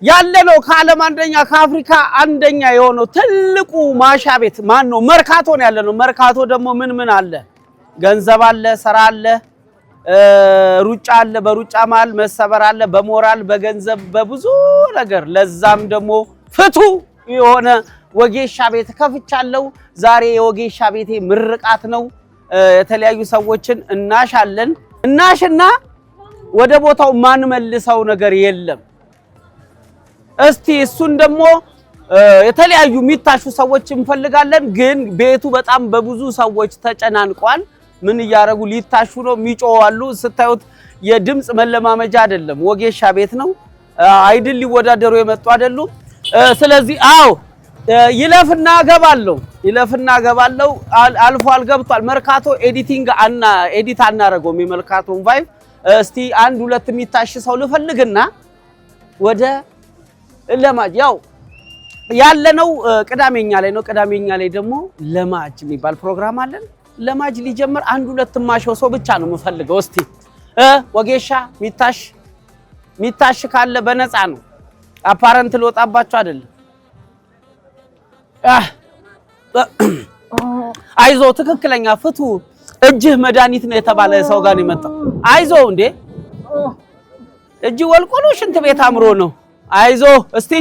ያለነው ከዓለም አንደኛ ከአፍሪካ አንደኛ የሆነው ትልቁ ማሻ ቤት ማን ነው? መርካቶ ነው ያለነው። መርካቶ ደግሞ ምን አለ? ገንዘብ አለ፣ ስራ አለ፣ ሩጫ አለ፣ በሩጫ መሃል መሰበር አለ፣ በሞራል በገንዘብ በብዙ ነገር ለዛም ደግሞ ፍቱ የሆነ ወጌሻ ቤት ከፍቻለሁ። ዛሬ የወጌሻ ቤቴ ምርቃት ነው። የተለያዩ ሰዎችን እናሽና ወደ ቦታው ማን መልሰው ነገር የለም። እስቲ እሱን ደግሞ የተለያዩ የሚታሹ ሰዎች እንፈልጋለን። ግን ቤቱ በጣም በብዙ ሰዎች ተጨናንቋል። ምን እያረጉ ሊታሹ ነው? የሚጮዋሉ። ስታዩት የድምጽ መለማመጃ አይደለም፣ ወጌሻ ቤት ነው። አይድል ሊወዳደሩ የመጡ አይደሉም። ስለዚህ ይለፍና ገባለው አልፏል ገብቷል። መርካቶ ኤዲት አናረገውም የመርካቶን ቫይብ። እስቲ አንድ ሁለት የሚታሽ ሰው ልፈልግና ወደ ለማጅ ያለነው ቅዳሜኛ ላይ ነው። ቅዳሜኛ ላይ ደግሞ ለማጅ የሚባል ፕሮግራም አለን። ለማጅ ሊጀምር አንድ ሁለት ማሸው ሰው ብቻ ነው የምፈልገው። እስቲ ወጌሻ ሚታሽ ካለ በነፃ ነው። አፓረንት ልወጣባችሁ አይደለም። አይዞ ትክክለኛ ፍቱ እጅህ መድኃኒት ነው የተባለ ሰው ጋር ነው የመጣው። አይዞ እንዴ እጅ ወልቆ ነው ሽንት ቤት አምሮ ነው። አይዞ እስቲ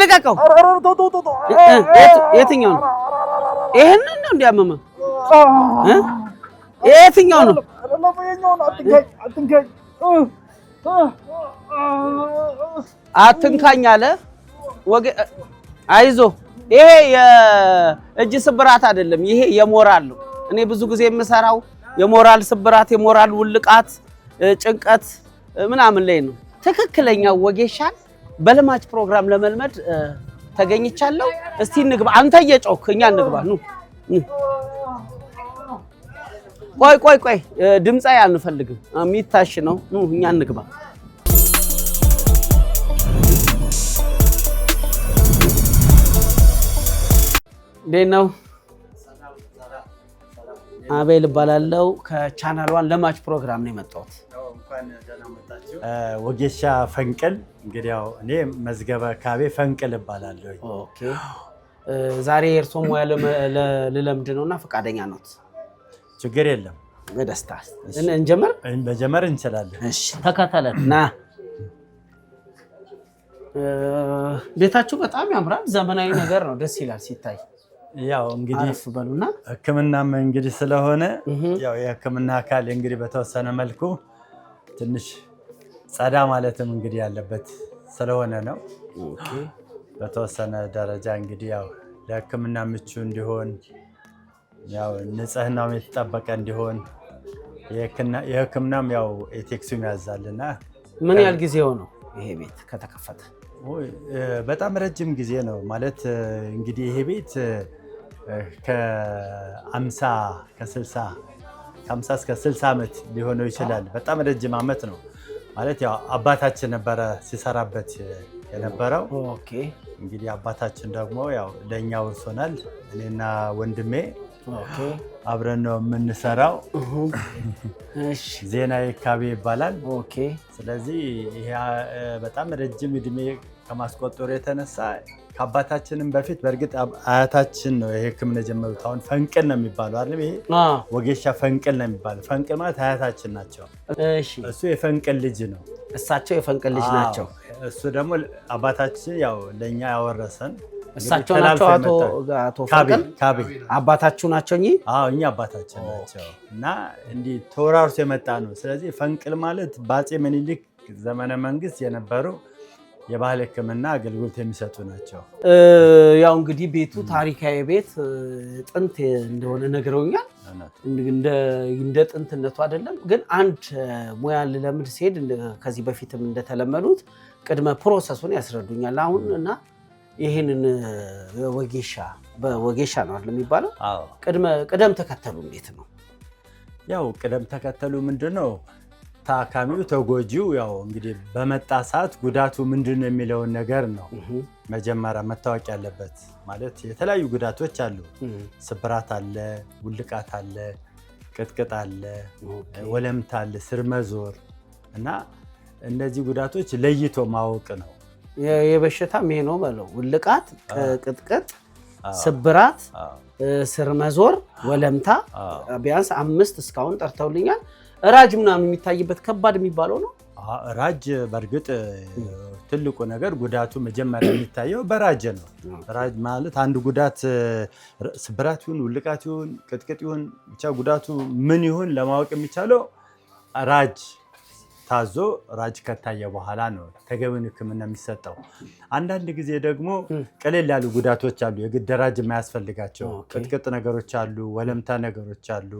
ልቀቀው። የትኛው ነው? ይሄንን ነው እንዲያመመ የትኛው ነው? አትንካኝ አለ። አይዞ ይሄ የእጅ ስብራት አይደለም፣ ይሄ የሞራል ነው። እኔ ብዙ ጊዜ የምሰራው የሞራል ስብራት፣ የሞራል ውልቃት፣ ጭንቀት ምናምን ላይ ነው። ትክክለኛው ወጌሻን በለማጅ ፕሮግራም ለመልመድ ተገኝቻለሁ። እስቲ እንግባ። አንተ እየጮክ እኛ እንግባ። ኑ ቆይ ድምጻይ አንፈልግም፣ የሚታሽ ነው። ኑ እኛ እንግባ። ነው አቤል እባላለሁ። ከቻናሏን ለማጅ ፕሮግራም ነው የመጣሁት። ወጌሻ ፈንቅል እንግዲህ ያው እኔ መዝገበ ካቤ ፈንቅል እባላለሁ። ኦኬ ዛሬ የእርሶ ሙያ ልለምድ ነውና ፈቃደኛ ነዎት? ችግር የለም። በደስታ እንጀምር እንችላለን። እሺ ተከተለን ና። ቤታችሁ በጣም ያምራል። ዘመናዊ ነገር ነው፣ ደስ ይላል ሲታይ። ያው እንግዲህ ሕክምናም እንግዲህ ስለሆነ ያው የሕክምና አካል እንግዲህ በተወሰነ መልኩ ትንሽ ጸዳ ማለትም እንግዲህ ያለበት ስለሆነ ነው። ኦኬ በተወሰነ ደረጃ እንግዲህ ያው ለሕክምና ምቹ እንዲሆን ያው ንጽህናው የተጠበቀ እንዲሆን የሕክምናም ያው ኤቴክሱም ያዛልና። ምን ያህል ጊዜ ሆነው ይሄ ቤት ከተከፈተ? በጣም ረጅም ጊዜ ነው ማለት እንግዲህ ይሄ ቤት ከ50 እስከ 60 ዓመት ሊሆነው ይችላል። በጣም ረጅም ዓመት ነው ማለት ያው አባታችን ነበረ ሲሰራበት የነበረው። ኦኬ እንግዲህ አባታችን ደግሞ ያው ለኛ ወርሶናል። እኔና ወንድሜ አብረን ነው የምንሰራው። እሺ ዜናዬ ካቤ ይባላል። ኦኬ ስለዚህ ይሄ በጣም ረጅም እድሜ ከማስቆጠሩ የተነሳ ከአባታችንም በፊት በእርግጥ አያታችን ነው ይሄ ሕክምና የጀመሩት። አሁን ፈንቅል ነው የሚባለው አይደል? ይሄ ወጌሻ ፈንቅል ነው የሚባለው። ፈንቅል ማለት አያታችን ናቸው። እሺ እሱ የፈንቅል ልጅ ነው። እሳቸው የፈንቅል ልጅ ናቸው። እሱ ደግሞ አባታችን ያው ለኛ ያወረሰን እሳቸው ናቸው። አቶ ፈንቅል ካቤ አባታችሁ ናቸው እንጂ? አዎ እኛ አባታችን ናቸው። እና እንዲህ ተወራርሶ የመጣ ነው። ስለዚህ ፈንቅል ማለት በአፄ ምኒልክ ዘመነ መንግስት የነበሩ የባህል ሕክምና አገልግሎት የሚሰጡ ናቸው። ያው እንግዲህ ቤቱ ታሪካዊ ቤት ጥንት እንደሆነ ነግረውኛል። እንደ ጥንትነቱ አይደለም ግን አንድ ሙያ ልለምድ ሲሄድ ከዚህ በፊትም እንደተለመዱት ቅድመ ፕሮሰሱን ያስረዱኛል። አሁን እና ይሄንን ወጌሻ ነው አይደል የሚባለው? ቅደም ተከተሉ እንዴት ነው? ያው ቅደም ተከተሉ ምንድነው? ታካሚው ተጎጂው ያው እንግዲህ በመጣ ሰዓት ጉዳቱ ምንድነው የሚለውን ነገር ነው መጀመሪያ መታወቅ ያለበት። ማለት የተለያዩ ጉዳቶች አሉ። ስብራት አለ፣ ውልቃት አለ፣ ቅጥቅጥ አለ፣ ወለምታ አለ፣ ስር መዞር እና እነዚህ ጉዳቶች ለይቶ ማወቅ ነው። የበሽታም ይሄ ነው በለው። ውልቃት፣ ቅጥቅጥ፣ ስብራት፣ ስር መዞር፣ ወለምታ ቢያንስ 5 እስካሁን ጠርተውልኛል። ራጅ ምናምን የሚታይበት ከባድ የሚባለው ነው። ራጅ በእርግጥ ትልቁ ነገር ጉዳቱ መጀመሪያ የሚታየው በራጅ ነው። ራጅ ማለት አንድ ጉዳት ስብራት ይሁን ውልቃት ይሁን ቅጥቅጥ ይሁን ብቻ ጉዳቱ ምን ይሁን ለማወቅ የሚቻለው ራጅ ታዞ ራጅ ከታየ በኋላ ነው ተገቢውን ሕክምና የሚሰጠው። አንዳንድ ጊዜ ደግሞ ቀለል ያሉ ጉዳቶች አሉ፣ የግድ ራጅ የማያስፈልጋቸው ቅጥቅጥ ነገሮች አሉ፣ ወለምታ ነገሮች አሉ፣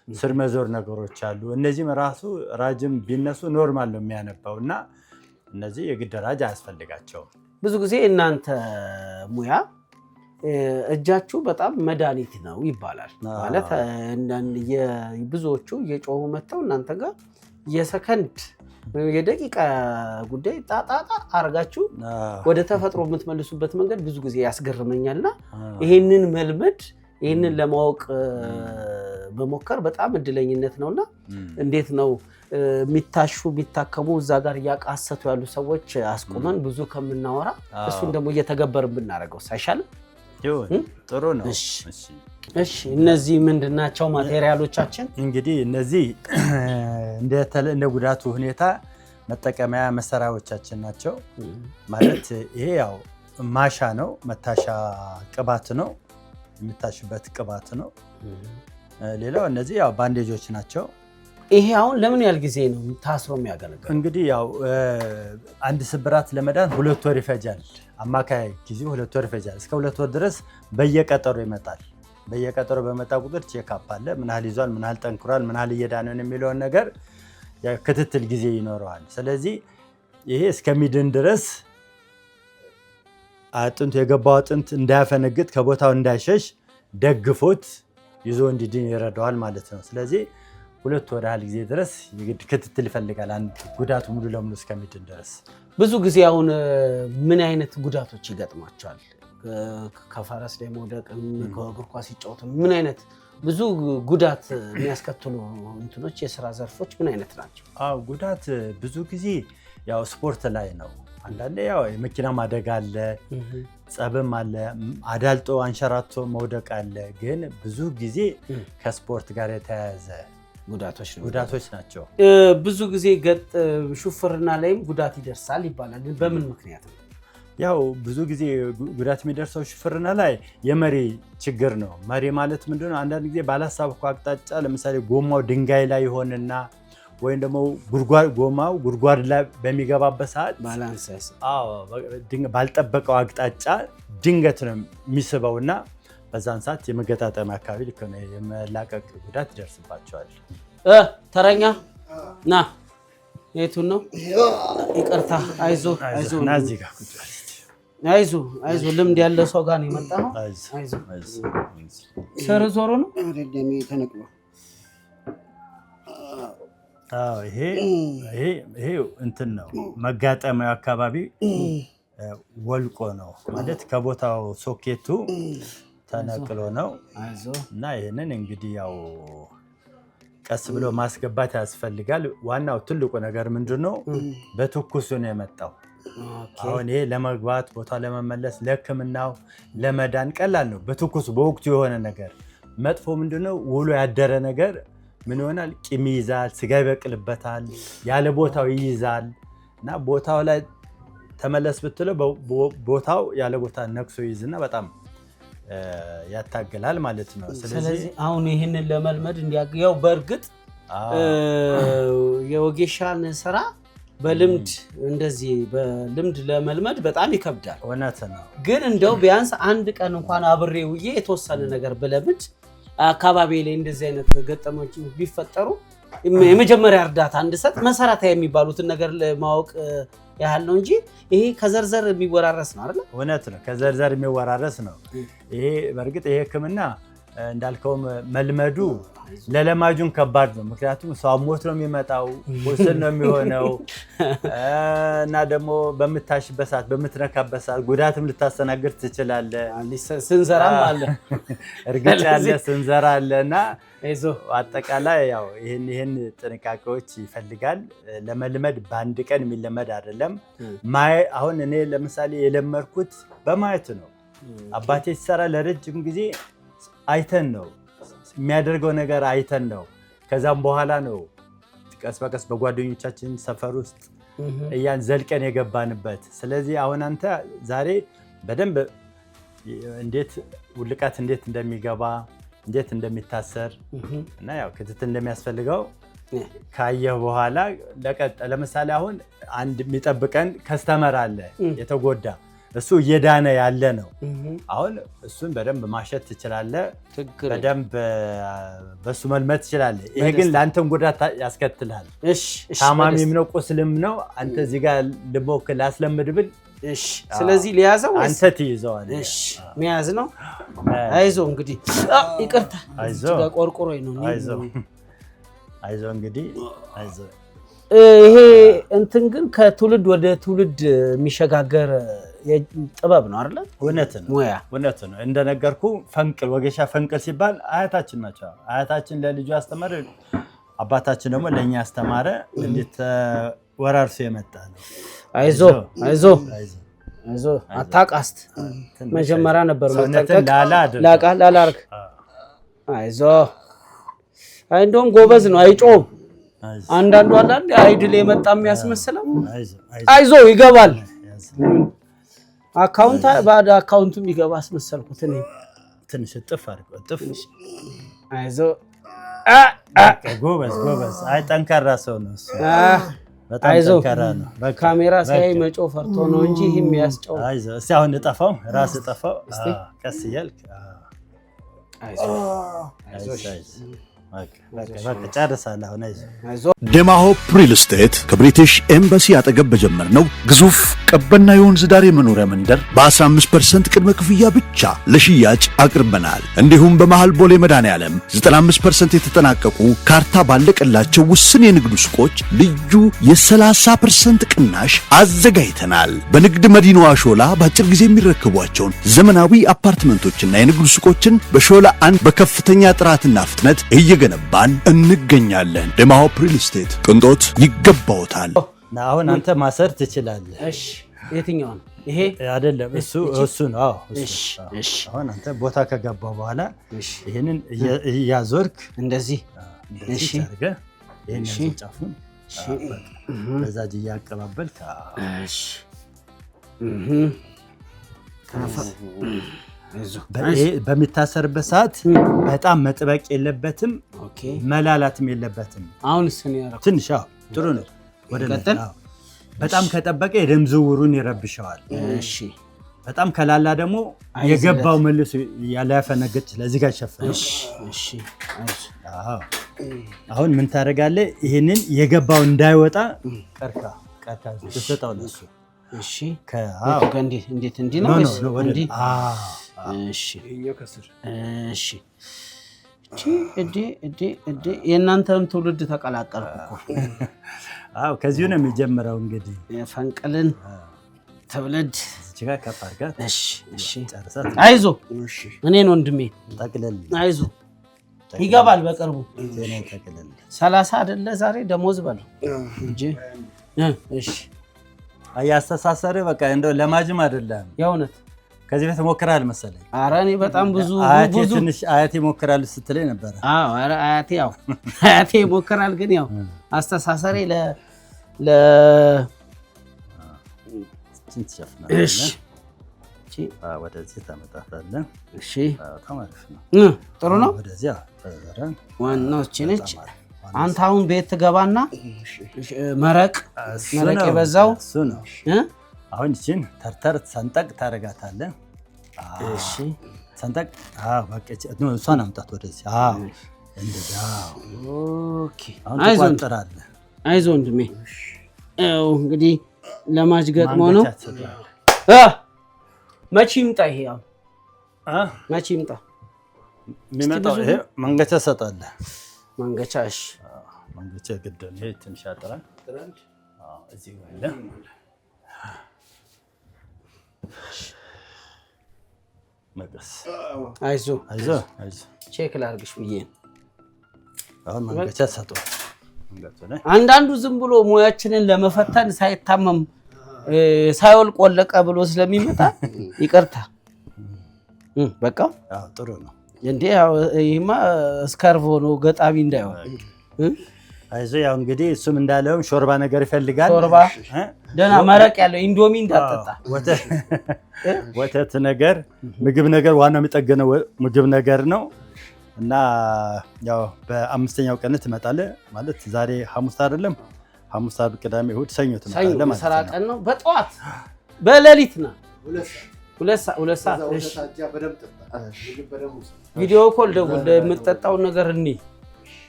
ስር መዞር ነገሮች አሉ። እነዚህም ራሱ ራጅም ቢነሱ ኖርማል ነው የሚያነባው እና እነዚህ የግድ ራጅ አያስፈልጋቸውም። ብዙ ጊዜ እናንተ ሙያ እጃችሁ በጣም መድኃኒት ነው ይባላል። ማለት ብዙዎቹ እየጮሁ መጥተው እናንተ ጋር የሰከንድ የደቂቃ ጉዳይ ጣጣጣ አርጋችሁ ወደ ተፈጥሮ የምትመልሱበት መንገድ ብዙ ጊዜ ያስገርመኛልና ይሄንን መልመድ ይሄንን ለማወቅ በሞከር በጣም እድለኝነት ነውና እንዴት ነው የሚታሹ የሚታከሙ እዛ ጋር እያቃሰቱ ያሉ ሰዎች አስቆመን ብዙ ከምናወራ እሱን ደግሞ እየተገበርን ብናደርገው ሳይሻልም? ጥሩ ነው። እሺ እነዚህ ምንድናቸው ማቴሪያሎቻችን? እንግዲህ እነዚህ እንደ ጉዳቱ ሁኔታ መጠቀሚያ መሳሪያዎቻችን ናቸው። ማለት ይሄ ያው ማሻ ነው፣ መታሻ ቅባት ነው፣ የሚታሽበት ቅባት ነው። ሌላው እነዚህ ያው ባንዴጆች ናቸው። ይሄ አሁን ለምን ያህል ጊዜ ነው ታስሮ የሚያገለግለው? እንግዲህ ያው አንድ ስብራት ለመዳን 2 ወር ይፈጃል። አማካይ ጊዜው 2 ወር ይፈጃል። እስከ 2 ወር ድረስ በየቀጠሮ ይመጣል። በየቀጠሮ በመጣ ቁጥር ቼክአፕ አለ። ምን ያህል ይዟል፣ ምን ያህል ጠንክሯል፣ ምን ያህል እየዳነ ነው የሚለውን ነገር ክትትል ጊዜ ይኖረዋል። ስለዚህ ይሄ እስከሚድን ድረስ አጥንቱ የገባው አጥንት እንዳያፈነግጥ ከቦታው እንዳይሸሽ ደግፎት ይዞ እንዲድን ይረዳዋል ማለት ነው። ስለዚህ 2 ወር ያህል ጊዜ ድረስ ክትትል ይፈልጋል፣ አንድ ጉዳቱ ሙሉ ለሙሉ እስከሚድን ድረስ። ብዙ ጊዜ አሁን ምን አይነት ጉዳቶች ይገጥሟቸዋል? ከፈረስ ላይ መውደቅ፣ ከእግር ኳስ ሲጫወቱ ምን አይነት ብዙ ጉዳት የሚያስከትሉ እንትኖች የስራ ዘርፎች ምን አይነት ናቸው? ጉዳት ብዙ ጊዜ ያው ስፖርት ላይ ነው። አንዳንዴ ያው የመኪና አደጋ አለ፣ ጸብም አለ፣ አዳልጦ አንሸራቶ መውደቅ አለ። ግን ብዙ ጊዜ ከስፖርት ጋር የተያያዘ ጉዳቶች ናቸው። ብዙ ጊዜ ሹፍርና ላይም ጉዳት ይደርሳል ይባላል። በምን ምክንያት ነው? ያው ብዙ ጊዜ ጉዳት የሚደርሰው ሹፍርና ላይ የመሪ ችግር ነው። መሪ ማለት ምንድነው? አንዳንድ ጊዜ ባላሰብከው አቅጣጫ ለምሳሌ ጎማው ድንጋይ ላይ ይሆንና ወይም ደግሞ ጎማው ጉድጓድ ላይ በሚገባበት ሰዓት ባልጠበቀው አቅጣጫ ድንገት ነው የሚስበውና በዛን ሰዓት የመገጣጠሚያ አካባቢ የመላቀቅ ጉዳት ይደርስባቸዋል። ተረኛ ና የቱን ነው? ይቅርታ፣ አይዞ ና እዚህ ጋር አይዞ ልምድ ያለ ሰው ጋር ነው የመጣው። አይዞ ስር ዞሮ ነው ደሜ ተነቅሎ። ይሄ እንትን ነው መጋጠሚያው አካባቢ ወልቆ ነው ማለት ከቦታው ሶኬቱ ተነቅሎ ነው እና ይህንን እንግዲህ ያው ቀስ ብሎ ማስገባት ያስፈልጋል። ዋናው ትልቁ ነገር ምንድነው? በትኩሱ ነው የመጣው። አሁን ይሄ ለመግባት ቦታ ለመመለስ ለሕክምናው ለመዳን ቀላል ነው። በትኩሱ በወቅቱ የሆነ ነገር መጥፎ ምንድነው? ውሎ ያደረ ነገር ምን ይሆናል? ቂም ይይዛል፣ ስጋ ይበቅልበታል፣ ያለ ቦታው ይይዛል እና ቦታው ላይ ተመለስ ብትለው ቦታው ያለ ቦታ ነክሶ ይይዝና በጣም ያታገላል ማለት ነው። ስለዚህ አሁን ይህንን ለመልመድ እንዲያው በእርግጥ የወጌሻን ስራ በልምድ እንደዚህ በልምድ ለመልመድ በጣም ይከብዳል። እውነት ነው። ግን እንደው ቢያንስ አንድ ቀን እንኳን አብሬ ውዬ የተወሰነ ነገር ብለምድ አካባቢ ላይ እንደዚህ አይነት ገጠመኞች ቢፈጠሩ የመጀመሪያ እርዳታ እንድሰጥ መሰረታዊ የሚባሉትን ነገር ለማወቅ ያህል ነው እንጂ ይሄ ከዘርዘር የሚወራረስ ነው አይደል? እውነት ነው፣ ከዘርዘር የሚወራረስ ነው። ይሄ በእርግጥ ይሄ ሕክምና እንዳልከው መልመዱ ለለማጁን ከባድ ነው ምክንያቱም ሰው ሞት ነው የሚመጣው ወሰን ነው የሚሆነው እና ደግሞ በመታሽበት ሰዓት በመትረካበት ሰዓት ጉዳትም ልታስተናግድ ትችላለህ ስንዘራም አለ እርግጥ ያለ ስንዘራ አለና አጠቃላይ ያው ይሄን ጥንቃቄዎች ይፈልጋል ለመልመድ በአንድ ቀን የሚለመድ አይደለም አሁን እኔ ለምሳሌ የለመርኩት በማየት ነው አባቴ ሲሰራ ለረጅም ጊዜ አይተን ነው የሚያደርገው ነገር አይተን ነው ከዛም በኋላ ነው ቀስ በቀስ በጓደኞቻችን ሰፈር ውስጥ እያን ዘልቀን የገባንበት ስለዚህ አሁን አንተ ዛሬ በደንብ እንዴት ውልቃት እንዴት እንደሚገባ እንዴት እንደሚታሰር እና ያው ክትትል እንደሚያስፈልገው ካየው በኋላ ለምሳሌ አሁን አንድ የሚጠብቀን ከስተመር አለ የተጎዳ እሱ እየዳነ ያለ ነው አሁን እሱን በደንብ ማሸት ትችላለህ በደንብ በሱ መልመት ትችላለህ ይሄ ግን ላንተም ጉዳት ያስከትላል እሺ ታማሚም ነው ቁስልም ነው አንተ እዚህ ጋር ልሞክል አስለምድብል እሺ ስለዚህ ሊያዘው አንተ ትይዘዋለህ እሺ ሚያዝ ነው አይዞ እንግዲህ ይቅርታ አይዞ ቆርቆሮይ ነው አይዞ እንግዲህ አይዞ ይሄ እንትን ግን ከትውልድ ወደ ትውልድ የሚሸጋገር ጥበብ ነው አይደል እውነት ነው እንደነገርኩ ፈንቅል ወገሻ ፈንቅል ሲባል አያታችን ናቸው አያታችን ለልጁ አስተማረ አባታችን ደግሞ ለኛ አስተማረ እንዴት ወራርሶ የመጣ ነው አይዞ አታቃስት መጀመሪያ ነበር መጠንቀቅ ላላርክ አይዞ እንደውም ጎበዝ ነው አይጮም አንዳንዱ አንዳንድ አይድል የመጣ የሚያስመስለው አይዞ ይገባል አካውንት ባዳ አካውንቱም ይገባ አስመሰልኩት እኔ ትንሽ ጥፍ አድርገው ጥፍ አይዞ ጎበዝ አይ ጠንካራ ሰው ነው እሱ በጣም ጠንካራ ነው ካሜራ ሳይ መጮ ፈርቶ ነው እንጂ ይሄም ያስጨው አይዞ እስቲ አሁን ጠፋው ራስ ጠፋው ቀስ ይልክ አይዞ ደማሆፕ ሪል ስቴት ከብሪቲሽ ኤምባሲ አጠገብ በጀመርነው ግዙፍ ቀበና የወንዝ ዳር የመኖሪያ መንደር በ15% ቅድመ ክፍያ ብቻ ለሽያጭ አቅርበናል። እንዲሁም በመሃል ቦሌ መድኃኔዓለም 95% የተጠናቀቁ ካርታ ባለቀላቸው ውስን የንግድ ሱቆች ልዩ የ30% ቅናሽ አዘጋጅተናል። በንግድ መዲናዋ ሾላ በአጭር ጊዜ የሚረከቧቸውን ዘመናዊ አፓርትመንቶችና የንግድ ሱቆችን በሾላ አንድ በከፍተኛ ጥራትና ፍጥነት ገነባን እንገኛለን። ደማሆፕ ሪል ስቴት ቅንጦት ይገባውታል። አሁን አንተ ማሰር ትችላለህ። እሺ የትኛው ነው ይሄ አይደለም እሱ ነው እሺ አሁን አንተ ቦታ ከገባው በኋላ ይሄንን ያዞርክ እንደዚህ እሺ አድርገህ ይሄንን ጫፉን እሺ በዛጅ ያቀባበልክ እሺ በሚታሰርበት ሰዓት በጣም መጥበቅ የለበትም መላላትም የለበትም አሁን እሱን ያረኩ ትንሽ ጥሩ ነው ወደ ለቀል በጣም ከጠበቀ የደም ዝውውሩን ይረብሻል እሺ በጣም ከላላ ደግሞ የገባው መልሶ ያላፈነገጭ ለዚህ ጋር ሸፈነ እሺ አሁን ምን ታደርጋለህ ይሄንን የገባው እንዳይወጣ ቀርካ ትሰጣው ለሱ እሺ እንዴት እንዴ ነው እንዴ እሺ ይከስር እሺ እዲ የናንተን ትውልድ ተቀላቀልኩ አው ከዚሁ ነው የሚጀምረው እንግዲህ ፈንቅልን ትውልድ እቺጋ ከፋርጋ እሺ አይዞ እሺ እኔን ወንድሜ ተቀለል አይዞ ይገባል በቅርቡ 30 አይደለ ዛሬ ደሞዝ በለው እንጂ እሺ አያስተሳሰረ በቃ እንደው ለማጅም አይደለም የእውነት ከዚህ ቤት ሞክራል መሰለኝ ኧረ እኔ በጣም ብዙ ትንሽ አያቴ ሞክራል ስትለኝ ነበር ኧረ አያቴ ሞክራል ግን ያው አስተሳሰሬ ስንት ሸፍና እሺ ወደዚህ ተመጣጣለ እሺ ተማሪፍ ነው ጥሩ ነው ወደዚያ ዋናው እቺ ነች አንተ አሁን ቤት ትገባና መረቅ የበዛው እሱ ነው አሁን እቺን ተርተር ሰንጠቅ ታረጋታለህ እሺ ሰንጠቅ በቃ እሷን አምጣት ወደዚህ እንደዛ ኦኬ አይዞህ ወንድሜ እንግዲህ ለማጅ ገጥሞ ነው መቼ ይምጣ ይሄ መቼ ይምጣ የሚመጣው ይሄ መንገቻ ሰጣለ መንገቻሽ መንገቻ ግድ ነው። ይሄ ትንሽ ያጥራል። እዚህ ጋር መቀስ አይዞ አይዞ ቼክ ላድርግሽ ብዬ አሁን መንገቻ ሰጠው። አንዳንዱ ዝም ብሎ ሙያችንን ለመፈተን ሳይታመም ሳይወልቅ ወለቀ ብሎ ስለሚመጣ ይቅርታ በቃ ጥሩ ነው እንዴ ይሄማ ስካርቭ ሆኖ ገጣሚ እንዳይሆን አይዞ ያው እንግዲህ እሱም እንዳለው ሾርባ ነገር ይፈልጋል። ሾርባ ደና መረቅ ያለው ኢንዶሚ እንዳጠጣ ወተት ነገር ምግብ ነገር ዋናው የሚጠገነው ምግብ ነገር ነው እና ያው በአምስተኛው ቀን ትመጣለህ ማለት ዛሬ ሐሙስ አይደለም ሐሙስ፣ ዓርብ፣ ቅዳሜ፣ እሑድ፣ ሰኞ ትመጣለህ ማለት ነው። ሰራ ቀን ነው። በጠዋት በሌሊት ነው 2 ሰዓት እሺ ቪዲዮ ኮል ደውል የምትጠጣው ነገር እኔ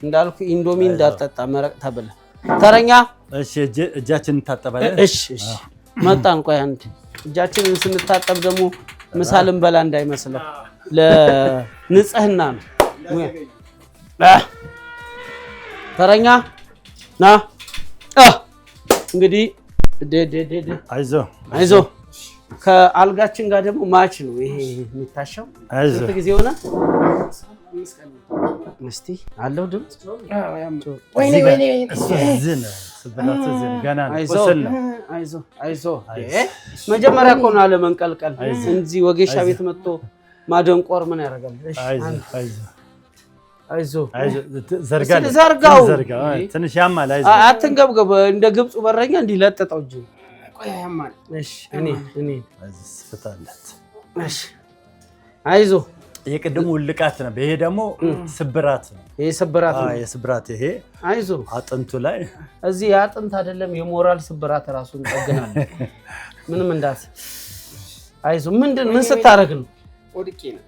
እንዳልኩ ኢንዶሚ እንዳጠጣ መረቅ ተብለ ተረኛ እሺ እጃችንን እንታጠባለን። እሺ መጣን። ቆይ አንድ እጃችንን ስንታጠብ ደግሞ ምሳልን በላ እንዳይመስለው ለንጽህና ነው። ተረኛ ና እንግዲህ አይዞ ከአልጋችን ጋር ደግሞ ማች ነው ይሄ የሚታሸው። ስንት ጊዜ ሆነ? እስቲ አለው ድምፅ አይዞ መጀመሪያ እኮ ነው አለመንቀልቀል። እዚህ ወጌሻ ቤት መጥቶ ማደንቆር ምን ያደርጋል? ዘርጋው ትንሽ ያማል። አትንገብገብ እንደ ግብፁ በረኛ እንዲህ ለጥጠው እንጂ አይዞ የቅድሙ ውልቃት ነው። ይሄ ደግሞ ስብራት ነው። ይሄ ስብራት ነው። የስብራት ይሄ አይዞ አጥንቱ ላይ እዚህ የአጥንት አይደለም የሞራል ስብራት ራሱን ጠግናለህ። ምንም እንዳት አይዞ ምን ስታረግ ነው? ወድቄ ነው።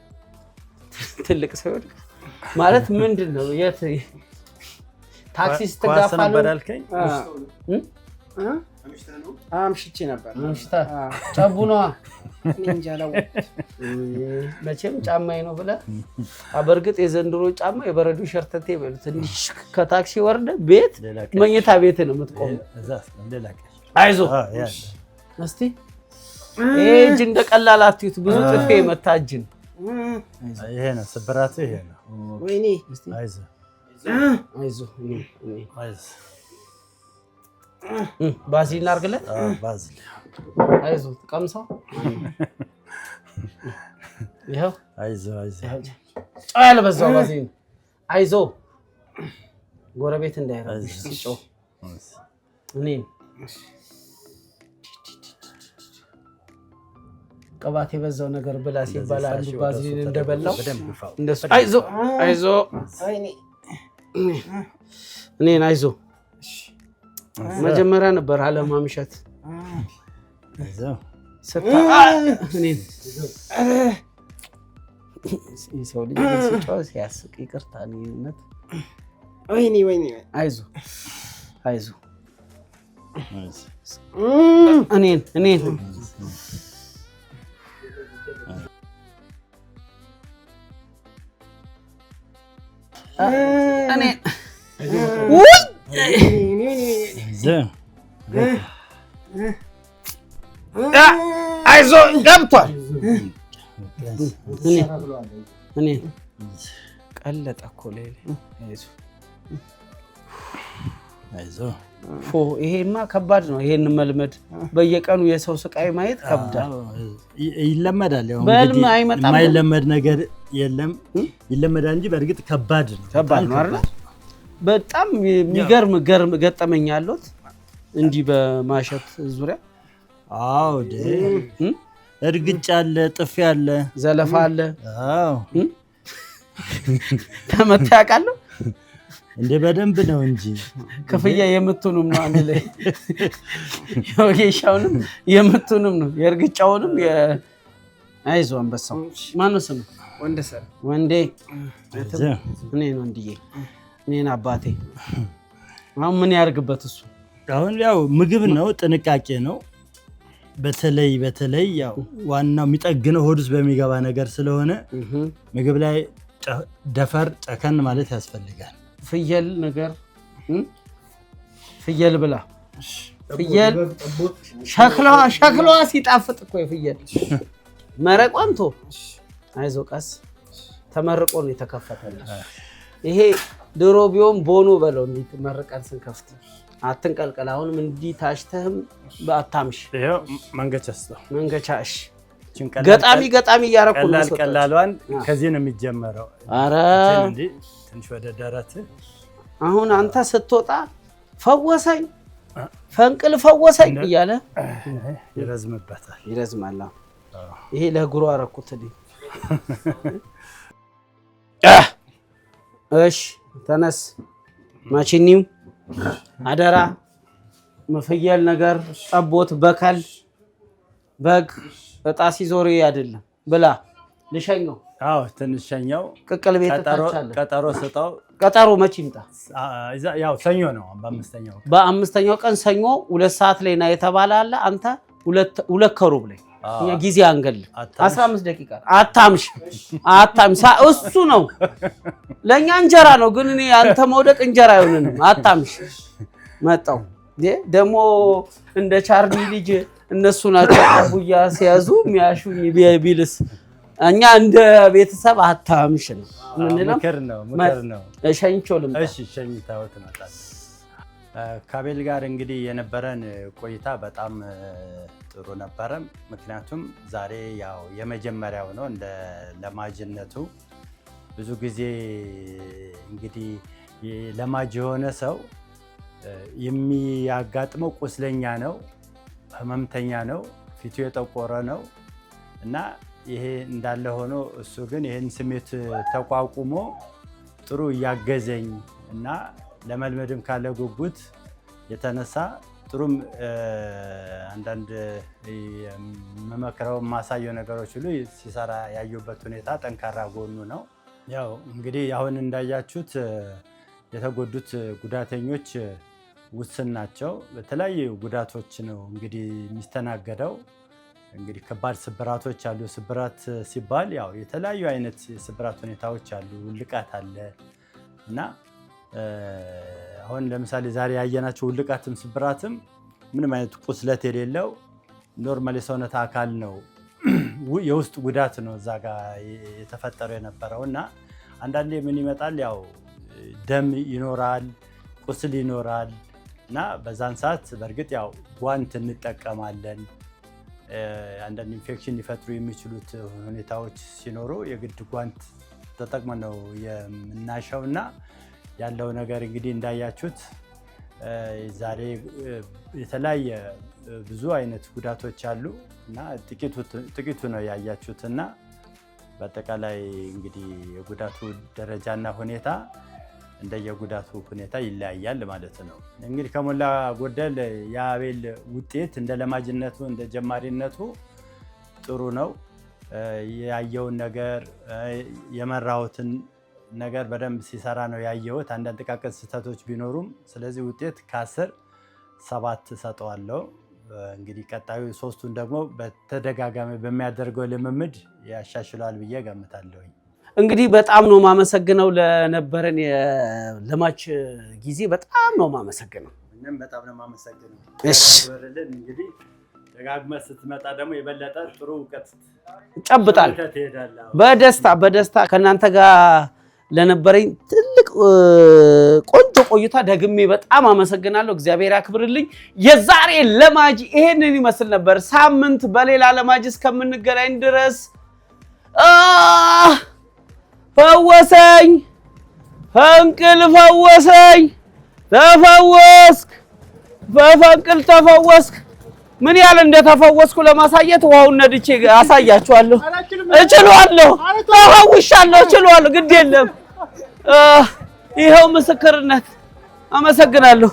ትልቅ ሰው ማለት ምንድን ነው? የት ታክሲ ስትጋፋ ነው ነበር አልከኝ? አምሽቼ ነበር። ጨቡ ነዋ። እንጃላው መቼም ጫማዬ ነው ብለህ በእርግጥ የዘንድሮ ጫማ የበረዶ ሸርተቴ በሉት ትንሽ ከታክሲ ወርደ ቤት መኝታ ቤት ነው የምትቆመው። አይዞ እስቲ እጅ እንደቀላል አትዩት። ብዙ ጥፌ መታጅን ይሄ ነው ስብራት። ይሄ ነው ወይኔ። አይዞ ባዚሊን አድርግለት። ባዚሊን አይዞ ቀምሰው። ይኸው አይዞ ጨው ያልበዛው ባዚሊን። አይዞ ጎረቤት እንዳይረብሽ ሲጮህ እኔን ቅባት የበዛው ነገር ብላ ሲባል አንዱ ባዚሊን እንደበላው እንደሱ አይዞ እኔን አይዞ መጀመሪያ ነበር አለማምሸት እኔን ሰው ልጅ ሲጮህ ሲያስቅ ይቅርታ እውነት ወይኔ አይዞ እኔን አይዞ ገብቷል። እኔ ቀለጠ እኮ አይዞ ይሄማ ከባድ ነው። ይሄን መልመድ በየቀኑ የሰው ስቃይ ማየት ከብዳል። ይለመዳል። ያው በህልም አይመጣም። የማይለመድ ነገር የለም። ይለመዳል እንጂ በእርግጥ ከባድ ነው አይደል? በጣም የሚገርም ገጠመኝ ያለው እንዲህ በማሸት ዙሪያ። አዎ እርግጫ አለ፣ ጥፊ አለ፣ ዘለፋ አለ። አዎ ተመታ ያውቃለሁ እንደ በደንብ ነው እንጂ ክፍያ የምትኑም ነው አንድ ላይ የወጌሻውንም የምትኑም ነው የእርግጫውንም አይዞ አንበሳው ማነው ስሙ? ወንዴ እኔን ወንድዬ እኔን አባቴ። አሁን ምን ያርግበት እሱ? አሁን ያው ምግብ ነው፣ ጥንቃቄ ነው። በተለይ ያው ዋናው የሚጠግነው ሆድ ውስጥ በሚገባ ነገር ስለሆነ ምግብ ላይ ደፈር ጨከን ማለት ያስፈልጋል። ፍየል ነገር ፍየል ብላ ፍየል ሸክላዋ ሲጣፍጥ እኮ የፍየል መረቋን ቶ አይዞህ ቀስ ተመርቆ ነው የተከፈተልህ። ይሄ ድሮ ቢሆን ቦኖ በለው እንዴት መረቀን ስንከፍት አትንቀልቀል። አሁንም እንዲህ ታሽተህም አታምሽ። ይሄው መንገቻሽ ገጣሚ እያደረኩ ነው። ቀላሏን ከዚህ ነው የሚጀመረው። ኧረ ትንሽ ወደ ደረት አሁን አንተ ስትወጣ ፈወሰኝ ፈንቅል ፈወሰኝ እያለ ይረዝማል። ይሄ ለእግሩ አደረኩት። እሺ ተነስ ማቺኒው አደራ ፍየል ነገር ጠቦት በከል በግ እጣ ሲዞር አይደለም ብላ ልሸኘው። አዎ ትንሽ ሸኘው። ቅቅል ቤት ቀጠሮ ስጠው። ቀጠሮ መቼ ይምጣ? ያው ሰኞ ነው። በአምስተኛው ቀን ሰኞ 2 ሰዓት ላይ ነው የተባለ አለ። አንተ 2 ከሩብ ላይ እኛ ጊዜ አንገል 15 ደቂቃ አታምሽ እሱ ነው ለኛ እንጀራ ነው። ግን እኔ አንተ መውደቅ እንጀራ አይሆንንም። አታምሽ መጣው ደግሞ እንደ ቻርሊ ልጅ እነሱ ናቸው አቡያ ሲያዙ የሚያሹኝ ቢልስ እኛ እንደ ቤተሰብ አታምሽ ነው ምንለው። ምክር ነው። ሸኝቾ ልምጣ። እሺ ሸኝታው ትመጣለህ። ከአቤል ጋር እንግዲህ የነበረን ቆይታ በጣም ጥሩ ነበረ። ምክንያቱም ዛሬ ያው የመጀመሪያው ነው እንደ ለማጅነቱ። ብዙ ጊዜ እንግዲህ ለማጅ የሆነ ሰው የሚያጋጥመው ቁስለኛ ነው፣ ህመምተኛ ነው፣ ፊቱ የጠቆረ ነው እና ይሄ እንዳለ ሆኖ እሱ ግን ይሄን ስሜት ተቋቁሞ ጥሩ እያገዘኝ እና ለመልመድም ካለ ጉጉት የተነሳ ጥሩም አንዳንድ መመክረው ማሳየው ነገሮች ሁሉ ሲሰራ ያዩበት ሁኔታ ጠንካራ ጎኑ ነው። ያው እንግዲህ አሁን እንዳያችሁት የተጎዱት ጉዳተኞች ውስን ናቸው። በተለያዩ ጉዳቶች ነው እንግዲህ የሚስተናገደው። እንግዲህ ከባድ ስብራቶች አሉ። ስብራት ሲባል ያው የተለያዩ አይነት የስብራት ሁኔታዎች አሉ። ውልቃት አለ እና አሁን ለምሳሌ ዛሬ ያየናቸው ውልቃትም ስብራትም ምንም አይነት ቁስለት የሌለው ኖርማል የሰውነት አካል ነው። የውስጥ ጉዳት ነው እዛ ጋር የተፈጠረው የነበረው እና አንዳንዴ ምን ይመጣል ያው ደም ይኖራል፣ ቁስል ይኖራል እና በዛን ሰዓት በእርግጥ ያው ጓንት እንጠቀማለን። አንዳንድ ኢንፌክሽን ሊፈጥሩ የሚችሉት ሁኔታዎች ሲኖሩ የግድ ጓንት ተጠቅመን ነው የምናሻው እና ያለው ነገር እንግዲህ እንዳያችሁት ዛሬ የተለያየ ብዙ አይነት ጉዳቶች አሉ እና ጥቂቱ ነው ያያችሁት እና በአጠቃላይ እንግዲህ የጉዳቱ ደረጃና ሁኔታ እንደየጉዳቱ ሁኔታ ይለያያል ማለት ነው። እንግዲህ ከሞላ ጎደል የአቤል ውጤት እንደ ለማጅነቱ እንደ ጀማሪነቱ ጥሩ ነው። ያየውን ነገር የመራሁትን ነገር በደንብ ሲሰራ ነው ያየሁት። አንዳንድ ጥቃቅን ስህተቶች ቢኖሩም ስለዚህ ውጤት ከ10 7 ሰጠዋለሁ። እንግዲህ ቀጣዩ 3ቱን ደግሞ በተደጋጋሚ በሚያደርገው ልምምድ ያሻሽላል ብዬ ገምታለሁ። እንግዲህ በጣም ነው ማመሰግነው ለነበረን የለማች ጊዜ በጣም ነው ማመሰግነው። እኔም በጣም ነው ማመሰግነው። እሺ እንግዲህ ደጋግመህ ስትመጣ ደግሞ የበለጠ ጥሩ እውቀት ጨብጣል። በደስታ ከእናንተ ጋር ለነበረኝ ትልቅ ቆንጆ ቆይታ ደግሜ በጣም አመሰግናለሁ። እግዚአብሔር ያክብርልኝ። የዛሬ ለማጅ ይሄንን ይመስል ነበር። ሳምንት በሌላ ለማጅ እስከምንገናኝ ድረስ ፈወሰኝ፣ ፈንቅል ፈወሰኝ፣ ተፈወስክ፣ በፈንቅል ተፈወስክ። ምን ያህል እንደተፈወስኩ ለማሳየት ውሃውን ነድቼ አሳያችኋለሁ። እችላለሁ፣ ተፈውሻለሁ፣ እችላለሁ። ግድ የለም። ይኸው ምስክርነት። አመሰግናለሁ።